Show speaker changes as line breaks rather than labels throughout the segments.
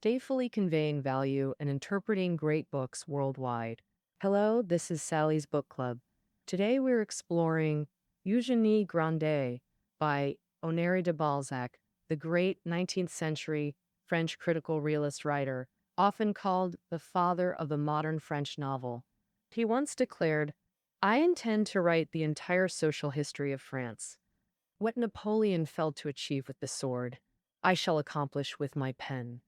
faithfully conveying value and interpreting great books worldwide. Hello, this is Sally's Book Club. Today we're exploring Eugénie Grandet by Honoré de Balzac, the great 19th century French critical realist writer, often called the father of the modern French novel. He once declared, "I intend to write the entire social history of France. What Napoleon failed to achieve with the sword, I shall accomplish with my pen."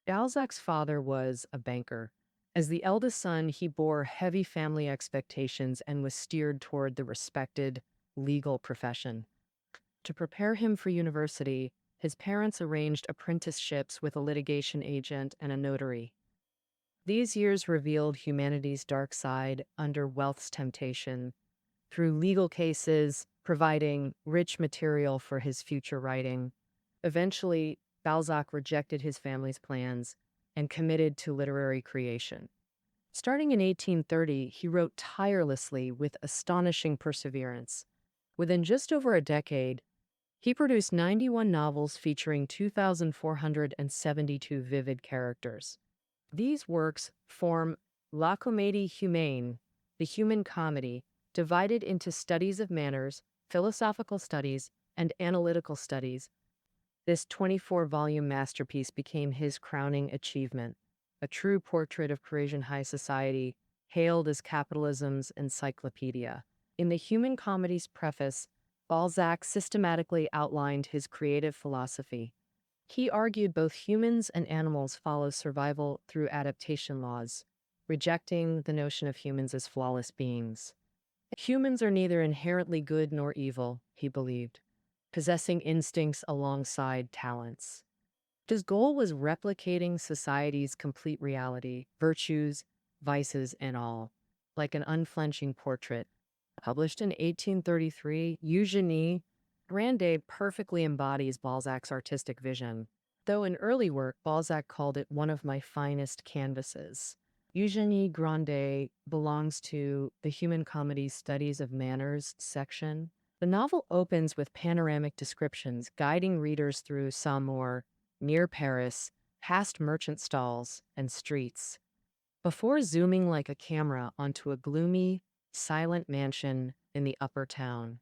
Balzac's father was a banker. As the eldest son, he bore heavy family expectations and was steered toward the respected legal profession. To prepare him for university, his parents arranged apprenticeships with a litigation agent and a notary. These years revealed humanity's dark side under wealth's temptation, through legal cases, providing rich material for his future writing. Eventually, Balzac rejected his family's plans and committed to literary creation. Starting in 1830, he wrote tirelessly with astonishing perseverance. Within just over a decade, he produced 91 novels featuring 2,472 vivid characters. These works form La Comédie Humaine, the human comedy, divided into studies of manners, philosophical studies, and analytical studies. This 24-volume masterpiece became his crowning achievement, a true portrait of Parisian high society, hailed as capitalism's encyclopedia. In the Human Comedy's preface, Balzac systematically outlined his creative philosophy. He argued both humans and animals follow survival through adaptation laws, rejecting the notion of humans as flawless beings. Humans are neither inherently good nor evil, he believed, possessing instincts alongside talents. His goal was replicating society's complete reality, virtues, vices, and all, like an unflinching portrait. Published in 1833, Eugénie Grandet perfectly embodies Balzac's artistic vision. Though in early work, Balzac called it one of my finest canvases. Eugénie Grandet belongs to the Human Comedy Studies of Manners section. The novel opens with panoramic descriptions guiding readers through Saumur, near Paris, past merchant stalls and streets, before zooming like a camera onto a gloomy, silent mansion in the upper town.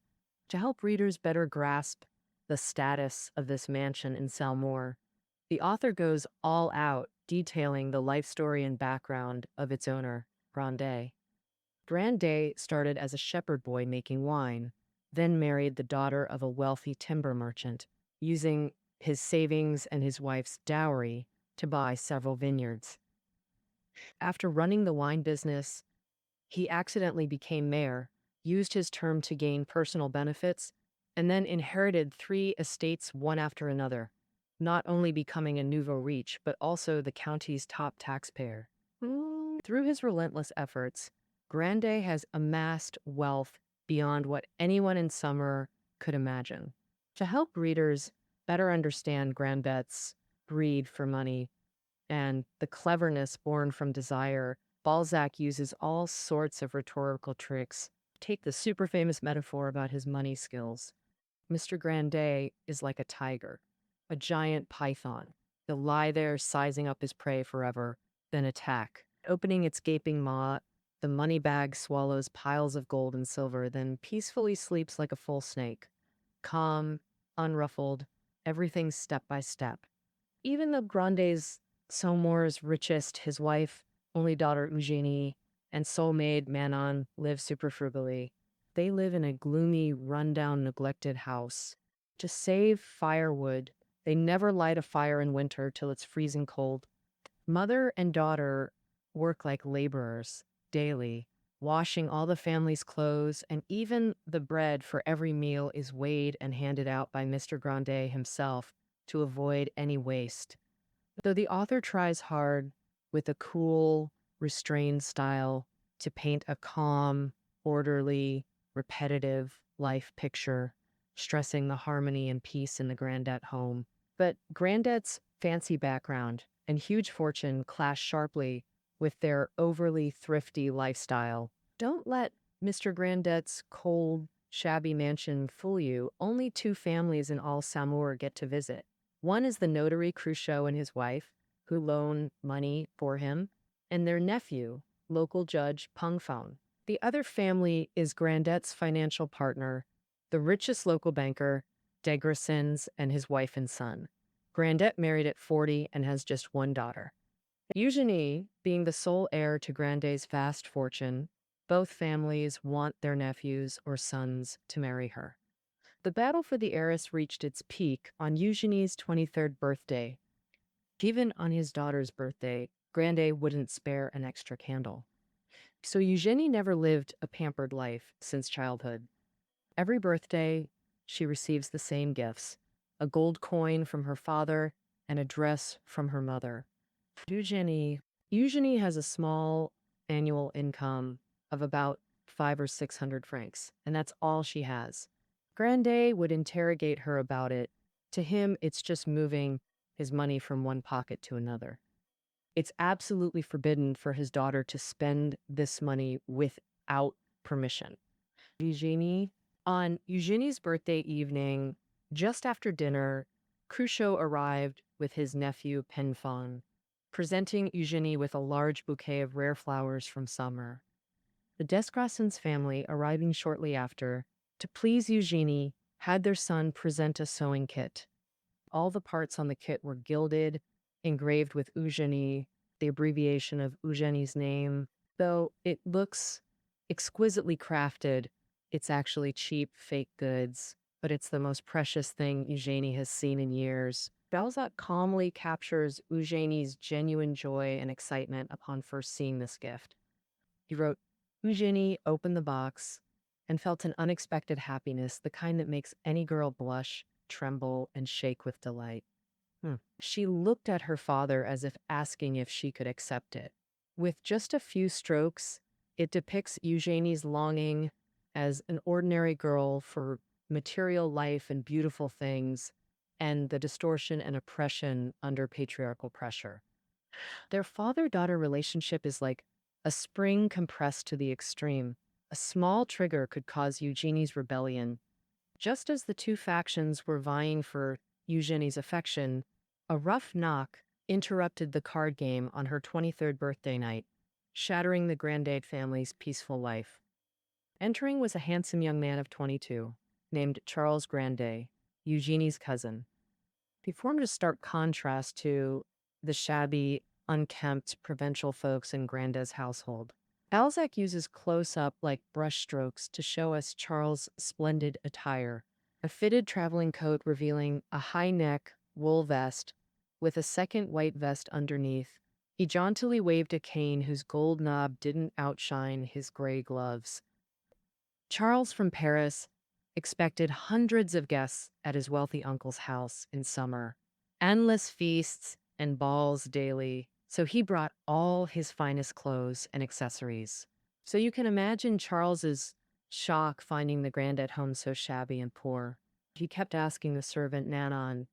To help readers better grasp the status of this mansion in Saumur, the author goes all out, detailing the life story and background of its owner, Grandet. Grandet started as a shepherd boy making wine, then married the daughter of a wealthy timber merchant, using his savings and his wife's dowry to buy several vineyards. After running the wine business, he accidentally became mayor, used his term to gain personal benefits, and then inherited 3 estates one after another, not only becoming a nouveau riche, but also the county's top taxpayer. Through his relentless efforts, Grandet has amassed wealth beyond what anyone in summer could imagine. To help readers better understand Grandet's greed for money and the cleverness born from desire, Balzac uses all sorts of rhetorical tricks. Take the super famous metaphor about his money skills. Mr. Grandet is like a tiger, a giant python. He'll lie there sizing up his prey forever, then attack. Opening its gaping maw, the money bag swallows piles of gold and silver, then peacefully sleeps like a full snake. Calm, unruffled, everything step by step. Even though Grandet's Saumur's richest, his wife, only daughter Eugénie, and soulmate Manon live super frugally. They live in a gloomy, rundown, neglected house. To save firewood, they never light a fire in winter till it's freezing cold. Mother and daughter work like laborers daily, washing all the family's clothes, and even the bread for every meal is weighed and handed out by Mr. Grandet himself to avoid any waste. Though the author tries hard with a cool, restrained style to paint a calm, orderly, repetitive life picture, stressing the harmony and peace in the Grandet home. But Grandet's fancy background and huge fortune clash sharply with their overly thrifty lifestyle. Don't let Mr. Grandet's cold, shabby mansion fool you. Only 2 families in all Saumur get to visit. One is the notary Cruchot and his wife, who loan money for him, and their nephew, local judge Peng Feng. The other family is Grandet's financial partner, the richest local banker, Degressins, and his wife and son. Grandet married at 40 and has just one daughter. Eugénie, being the sole heir to Grandet's vast fortune, both families want their nephews or sons to marry her. The battle for the heiress reached its peak on Eugénie's 23rd birthday. Even on his daughter's birthday, Grandet wouldn't spare an extra candle. So Eugénie never lived a pampered life since childhood. Every birthday, she receives the same gifts: a gold coin from her father and a dress from her mother. Eugénie has a small annual income of about 500 or 600 francs, and that's all she has. Grandet would interrogate her about it. To him, it's just moving his money from one pocket to another. It's absolutely forbidden for his daughter to spend this money without permission. Eugénie. On Eugénie's birthday evening, just after dinner, Cruchot arrived with his nephew Penfon, presenting Eugénie with a large bouquet of rare flowers from summer. The Desgrassins family, arriving shortly after, to please Eugénie, had their son present a sewing kit. All the parts on the kit were gilded, engraved with Eugénie, the abbreviation of Eugénie's name. Though it looks exquisitely crafted, it's actually cheap, fake goods, but it's the most precious thing Eugénie has seen in years. Balzac calmly captures Eugénie's genuine joy and excitement upon first seeing this gift. He wrote, Eugénie opened the box and felt an unexpected happiness, the kind that makes any girl blush, tremble, and shake with delight. She looked at her father as if asking if she could accept it. With just a few strokes, it depicts Eugénie's longing as an ordinary girl for material life and beautiful things, and the distortion and oppression under patriarchal pressure. Their father-daughter relationship is like a spring compressed to the extreme. A small trigger could cause Eugénie's rebellion. Just as the two factions were vying for Eugénie's affection, a rough knock interrupted the card game on her 23rd birthday night, shattering the Grandet family's peaceful life. Entering was a handsome young man of 22, named Charles Grandet, Eugénie's cousin. He formed a stark contrast to the shabby, unkempt provincial folks in Grandet's household. Balzac uses close-up like brushstrokes to show us Charles' splendid attire, a fitted traveling coat revealing a high-neck wool vest with a second white vest underneath. He jauntily waved a cane whose gold knob didn't outshine his gray gloves. Charles from Paris expected hundreds of guests at his wealthy uncle's house in summer, endless feasts and balls daily, so he brought all his finest clothes and accessories. So you can imagine Charles's shock finding the Grandet home so shabby and poor. He kept asking the servant Nanon,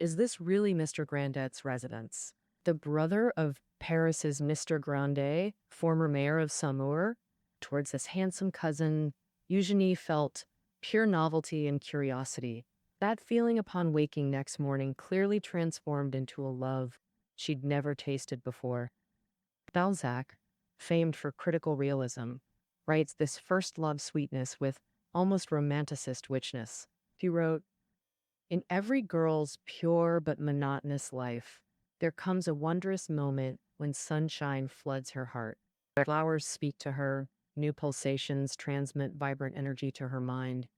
"Is this really Mr. Grandet's residence?" The brother of Paris's Mr. Grandet, former mayor of Saumur. Towards this handsome cousin, Eugénie felt pure novelty and curiosity. That feeling upon waking next morning clearly transformed into a love she'd never tasted before. Balzac, famed for critical realism, writes this first love sweetness with almost romanticist witchness. He wrote, "In every girl's pure but monotonous life, there comes a wondrous moment when sunshine floods her heart. Flowers speak to her, new pulsations transmit vibrant energy to her mind.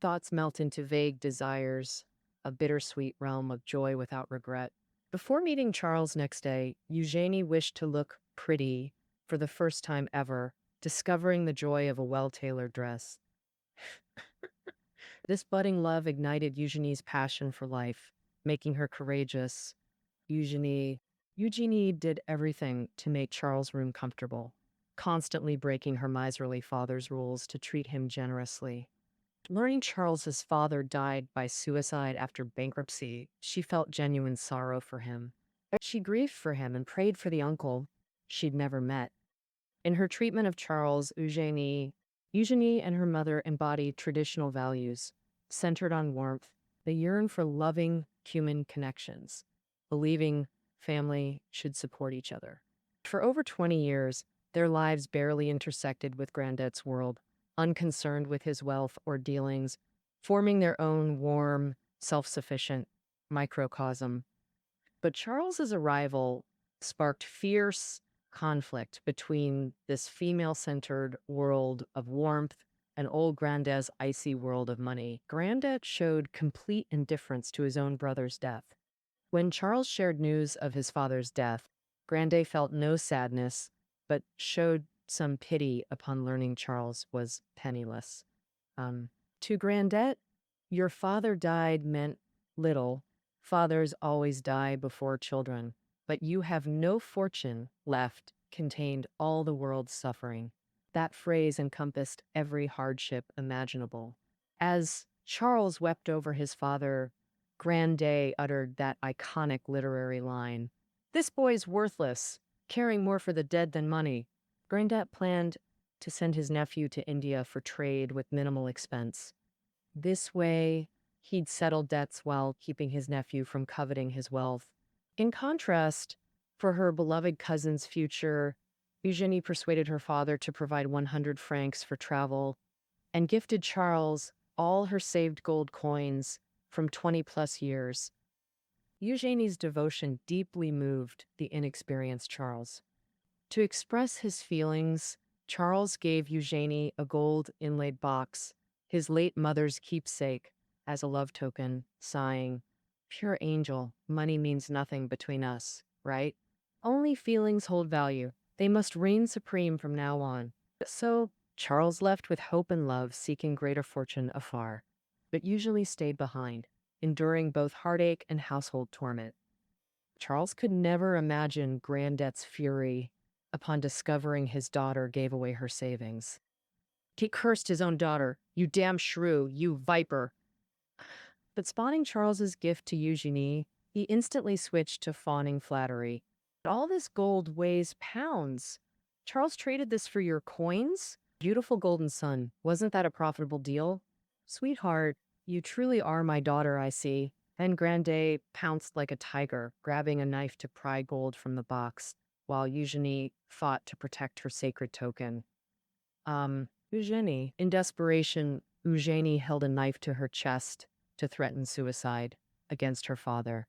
Thoughts melt into vague desires, a bittersweet realm of joy without regret." Before meeting Charles next day, Eugénie wished to look pretty for the first time ever, discovering the joy of a well-tailored dress. This budding love ignited Eugénie's passion for life, making her courageous. Eugénie did everything to make Charles' room comfortable, constantly breaking her miserly father's rules to treat him generously. Learning Charles's father died by suicide after bankruptcy, she felt genuine sorrow for him. She grieved for him and prayed for the uncle she'd never met. In her treatment of Charles, Eugénie and her mother embodied traditional values, centered on warmth. They yearned for loving human connections, believing family should support each other. For over 20 years, their lives barely intersected with Grandet's world, unconcerned with his wealth or dealings, forming their own warm, self-sufficient microcosm. But Charles's arrival sparked fierce conflict between this female-centered world of warmth and old Grandet's icy world of money. Grandet showed complete indifference to his own brother's death. When Charles shared news of his father's death, Grandet felt no sadness, but showed some pity upon learning Charles was penniless. To Grandet, your father died meant little. Fathers always die before children, but you have no fortune left contained all the world's suffering. That phrase encompassed every hardship imaginable. As Charles wept over his father, Grandet uttered that iconic literary line, "This boy's worthless, caring more for the dead than money." Grandet planned to send his nephew to India for trade with minimal expense. This way, he'd settle debts while keeping his nephew from coveting his wealth. In contrast, for her beloved cousin's future, Eugénie persuaded her father to provide 100 francs for travel and gifted Charles all her saved gold coins from 20-plus years. Eugénie's devotion deeply moved the inexperienced Charles. To express his feelings, Charles gave Eugénie a gold inlaid box, his late mother's keepsake, as a love token, sighing, "Pure angel, money means nothing between us, right? Only feelings hold value. They must reign supreme from now on." So Charles left with hope and love, seeking greater fortune afar, but usually stayed behind, enduring both heartache and household torment. Charles could never imagine Grandet's fury upon discovering his daughter gave away her savings. He cursed his own daughter. "You damn shrew, you viper." But spawning Charles's gift to Eugénie, he instantly switched to fawning flattery. "All this gold weighs pounds. Charles traded this for your coins? Beautiful golden son, wasn't that a profitable deal? Sweetheart, you truly are my daughter, I see." Then Grandet pounced like a tiger, grabbing a knife to pry gold from the box, while Eugénie fought to protect her sacred token. Eugénie. In desperation, Eugénie held a knife to her chest to threaten suicide against her father.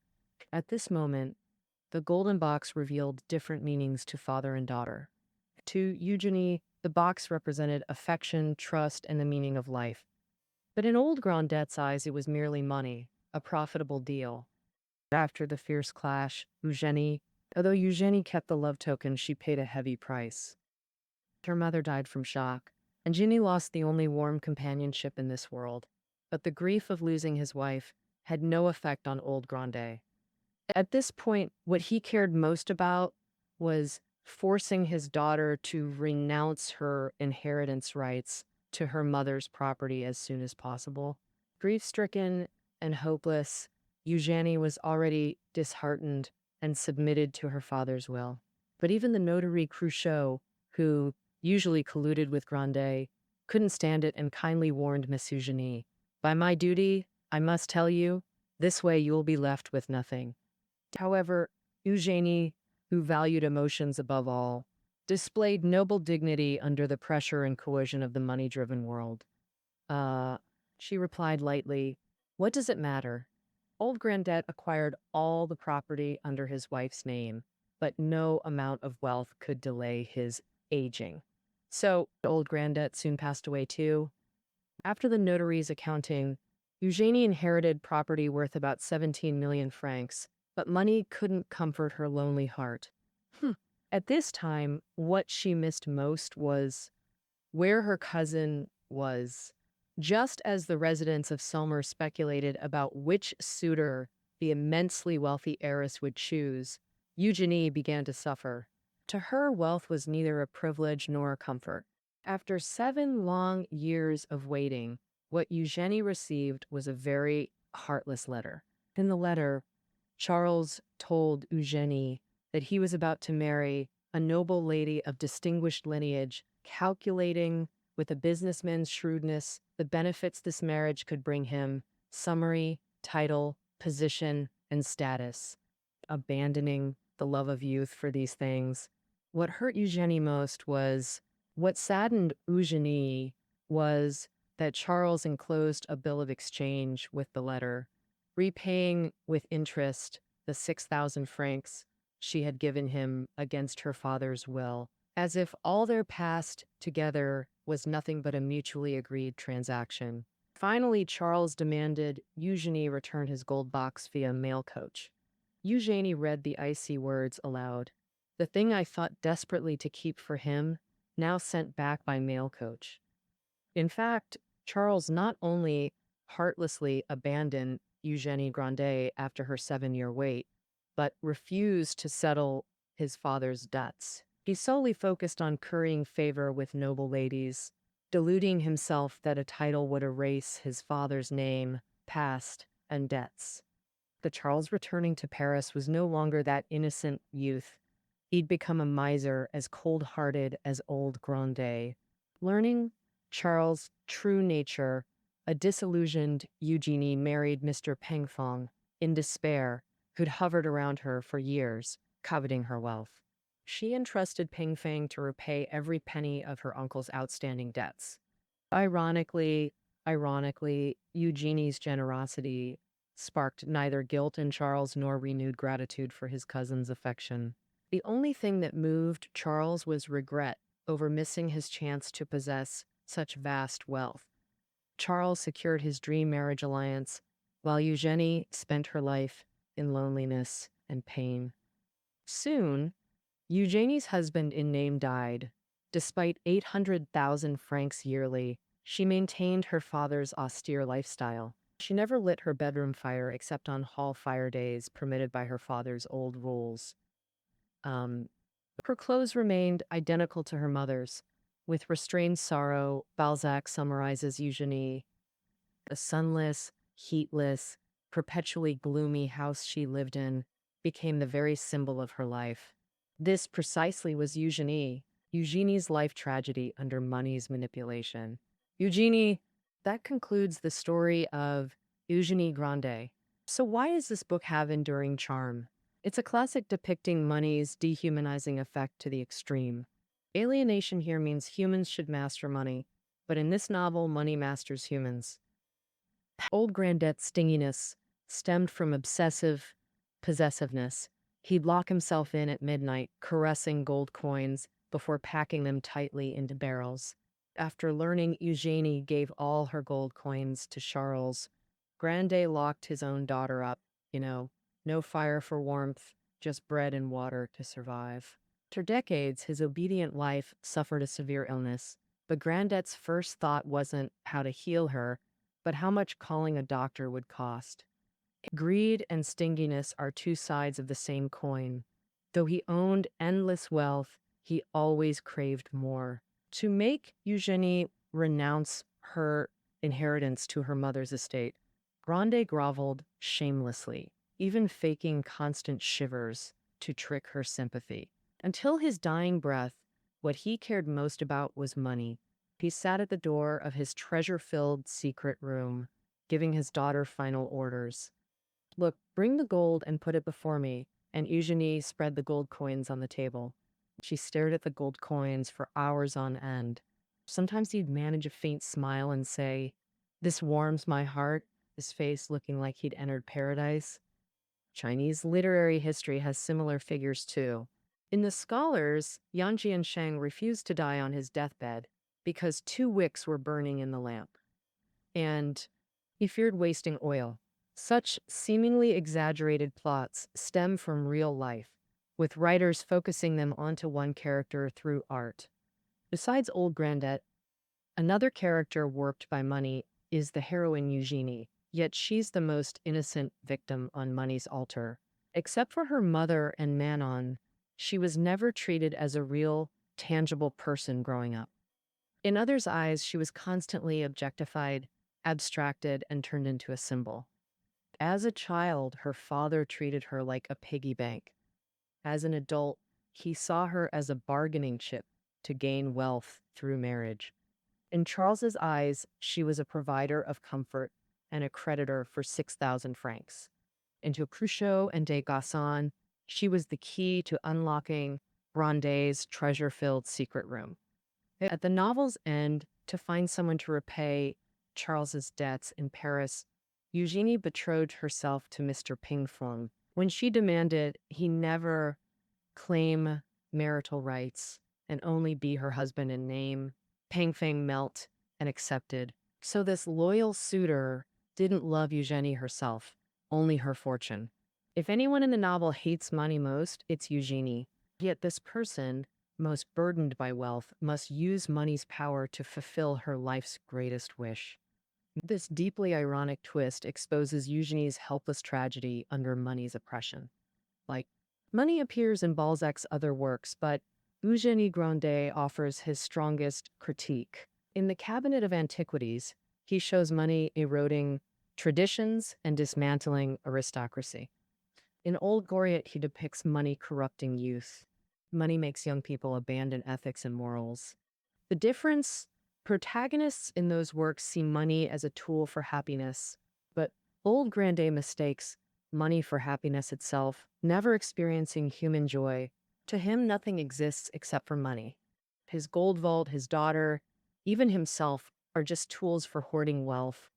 At this moment, the golden box revealed different meanings to father and daughter. To Eugénie, the box represented affection, trust, and the meaning of life. But in old Grandet's eyes, it was merely money, a profitable deal. After the fierce clash, although Eugénie kept the love token, she paid a heavy price. Her mother died from shock, and Ginny lost the only warm companionship in this world. But the grief of losing his wife had no effect on old Grandet. At this point, what he cared most about was forcing his daughter to renounce her inheritance rights to her mother's property as soon as possible. Grief-stricken and hopeless, Eugénie was already disheartened and submitted to her father's will. But even the notary Cruchot, who usually colluded with Grandet, couldn't stand it and kindly warned Miss Eugénie, "By my duty, I must tell you, this way you will be left with nothing." However, Eugénie, who valued emotions above all, displayed noble dignity under the pressure and coercion of the money-driven world. She replied lightly, "What does it matter?" Old Grandet acquired all the property under his wife's name, but no amount of wealth could delay his aging. So old Grandet soon passed away too. After the notary's accounting, Eugénie inherited property worth about 17 million francs, but money couldn't comfort her lonely heart. At this time, what she missed most was where her cousin was. Just as the residents of Selmer speculated about which suitor the immensely wealthy heiress would choose, Eugénie began to suffer. To her, wealth was neither a privilege nor a comfort. After 7 long years of waiting, what Eugénie received was a very heartless letter. In the letter, Charles told Eugénie that he was about to marry a noble lady of distinguished lineage, calculating with a businessman's shrewdness the benefits this marriage could bring him: summary, title, position, and status. Abandoning the love of youth for these things. What hurt Eugénie most was what saddened Eugénie was that Charles enclosed a bill of exchange with the letter, repaying with interest the 6,000 francs she had given him against her father's will, as if all their past together was nothing but a mutually agreed transaction. Finally, Charles demanded Eugénie return his gold box via mail coach. Eugénie read the icy words aloud. The thing I thought desperately to keep for him, now sent back by mail coach. In fact, Charles not only heartlessly abandoned Eugénie Grandet after her 7-year wait, but refused to settle his father's debts. He solely focused on currying favor with noble ladies, deluding himself that a title would erase his father's name, past, and debts. But Charles returning to Paris was no longer that innocent youth. He'd become a miser as cold-hearted as old Grandet. Learning Charles' true nature, a disillusioned Eugénie married Mr. Pengfong in despair, who'd hovered around her for years, coveting her wealth. She entrusted Pengfang to repay every penny of her uncle's outstanding debts. Ironically, Eugenie's generosity sparked neither guilt in Charles nor renewed gratitude for his cousin's affection. The only thing that moved Charles was regret over missing his chance to possess such vast wealth. Charles secured his dream marriage alliance, while Eugénie spent her life in loneliness and pain. Soon, Eugénie's husband in name died. Despite 800,000 francs yearly, she maintained her father's austere lifestyle. She never lit her bedroom fire except on hall fire days permitted by her father's old rules. Her clothes remained identical to her mother's. With restrained sorrow, Balzac summarizes Eugénie. The sunless, heatless, perpetually gloomy house she lived in became the very symbol of her life. This precisely was Eugenie's life tragedy under money's manipulation. Eugénie, that concludes the story of Eugénie Grandet. So why does this book have enduring charm? It's a classic depicting money's dehumanizing effect to the extreme. Alienation here means humans should master money, but in this novel, money masters humans. Old Grandet's stinginess stemmed from obsessive possessiveness. He'd lock himself in at midnight, caressing gold coins before packing them tightly into barrels. After learning Eugénie gave all her gold coins to Charles, Grandet locked his own daughter up, no fire for warmth, just bread and water to survive. For decades, his obedient wife suffered a severe illness, but Grandet's first thought wasn't how to heal her, but how much calling a doctor would cost. Greed and stinginess are two sides of the same coin. Though he owned endless wealth, he always craved more. To make Eugénie renounce her inheritance to her mother's estate, Grandet groveled shamelessly, even faking constant shivers to trick her sympathy. Until his dying breath, what he cared most about was money. He sat at the door of his treasure-filled secret room, giving his daughter final orders. Look, bring the gold and put it before me, and Eugénie spread the gold coins on the table. She stared at the gold coins for hours on end. Sometimes he'd manage a faint smile and say, "This warms my heart," his face looking like he'd entered paradise. Chinese literary history has similar figures too. In The Scholars, Yan Jiansheng refused to die on his deathbed because 2 wicks were burning in the lamp, and he feared wasting oil. Such seemingly exaggerated plots stem from real life, with writers focusing them onto one character through art. Besides old Grandet, another character warped by money is the heroine Eugénie, yet she's the most innocent victim on money's altar. Except for her mother and Manon, she was never treated as a real, tangible person growing up. In others' eyes, she was constantly objectified, abstracted, and turned into a symbol. As a child, her father treated her like a piggy bank. As an adult, he saw her as a bargaining chip to gain wealth through marriage. In Charles's eyes, she was a provider of comfort and a creditor for 6,000 francs. Into Cruchot and de Gasson, She was the key to unlocking Grandet's treasure-filled secret room. At the novel's end, to find someone to repay Charles's debts in Paris, Eugénie betrothed herself to Mr. Pingfeng when she demanded he never claim marital rights and only be her husband in name. Pingfeng melt and accepted. So this loyal suitor didn't love Eugénie herself, only her fortune. If anyone in the novel hates money most, it's Eugénie. Yet this person, most burdened by wealth, must use money's power to fulfill her life's greatest wish. This deeply ironic twist exposes Eugenie's helpless tragedy under money's oppression. Like, money appears in Balzac's other works, but Eugénie Grandet offers his strongest critique. In The Cabinet of Antiquities, he shows money eroding traditions and dismantling aristocracy. In Old Goriot, he depicts money corrupting youth. Money makes young people abandon ethics and morals. The difference, protagonists in those works see money as a tool for happiness, but Old Grandet mistakes money for happiness itself, never experiencing human joy. To him, nothing exists except for money. His gold vault, his daughter, even himself are just tools for hoarding wealth.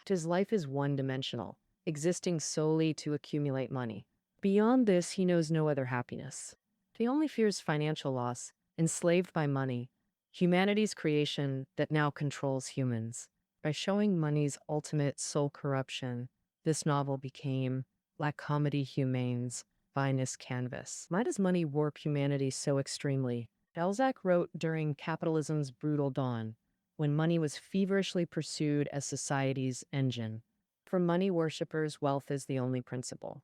His life is one-dimensional, existing solely to accumulate money. Beyond this, he knows no other happiness. He only fears financial loss, enslaved by money, humanity's creation that now controls humans. By showing money's ultimate soul corruption, this novel became La Comédie Humaine's finest canvas. Why does money warp humanity so extremely? Balzac wrote during capitalism's brutal dawn, when money was feverishly pursued as society's engine. For money worshippers, wealth is the only principle.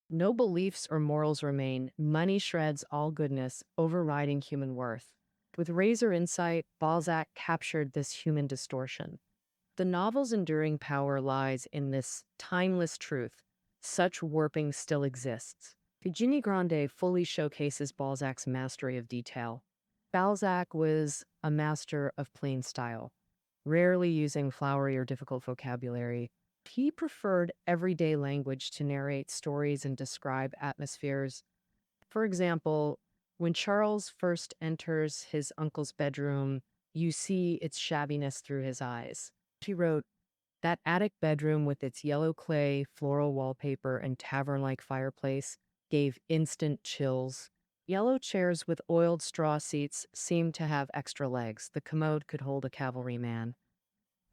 No beliefs or morals remain. Money shreds all goodness, overriding human worth. With razor insight, Balzac captured this human distortion. The novel's enduring power lies in this timeless truth. Such warping still exists. Eugénie Grandet fully showcases Balzac's mastery of detail. Balzac was a master of plain style, rarely using flowery or difficult vocabulary. He preferred everyday language to narrate stories and describe atmospheres. For example, when Charles first enters his uncle's bedroom, you see its shabbiness through his eyes. He wrote, "That attic bedroom with its yellow clay, floral wallpaper, and tavern-like fireplace gave instant chills. Yellow chairs with oiled straw seats seemed to have extra legs. The commode could hold a cavalryman.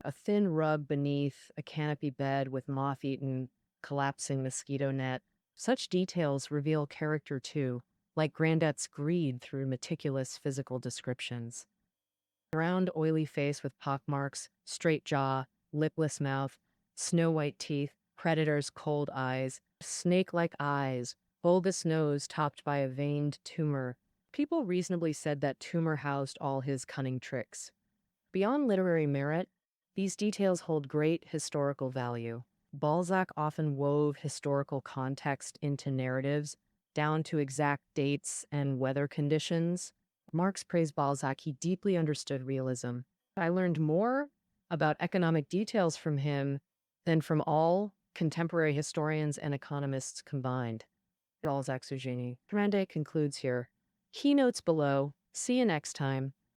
A thin rug beneath, a canopy bed with moth-eaten, collapsing mosquito net. Such details reveal character too, like Grandet's greed through meticulous physical descriptions. Round, oily face with pockmarks, straight jaw, lipless mouth, snow-white teeth, predator's cold eyes, snake-like eyes, bulbous nose topped by a veined tumor. People reasonably said that tumor housed all his cunning tricks. Beyond literary merit, these details hold great historical value. Balzac often wove historical context into narratives, down to exact dates and weather conditions. Marx praised Balzac. He deeply understood realism. I learned more about economic details from him than from all contemporary historians and economists combined. Balzac's Eugénie. Grandet concludes here. Keynotes below. See you next time.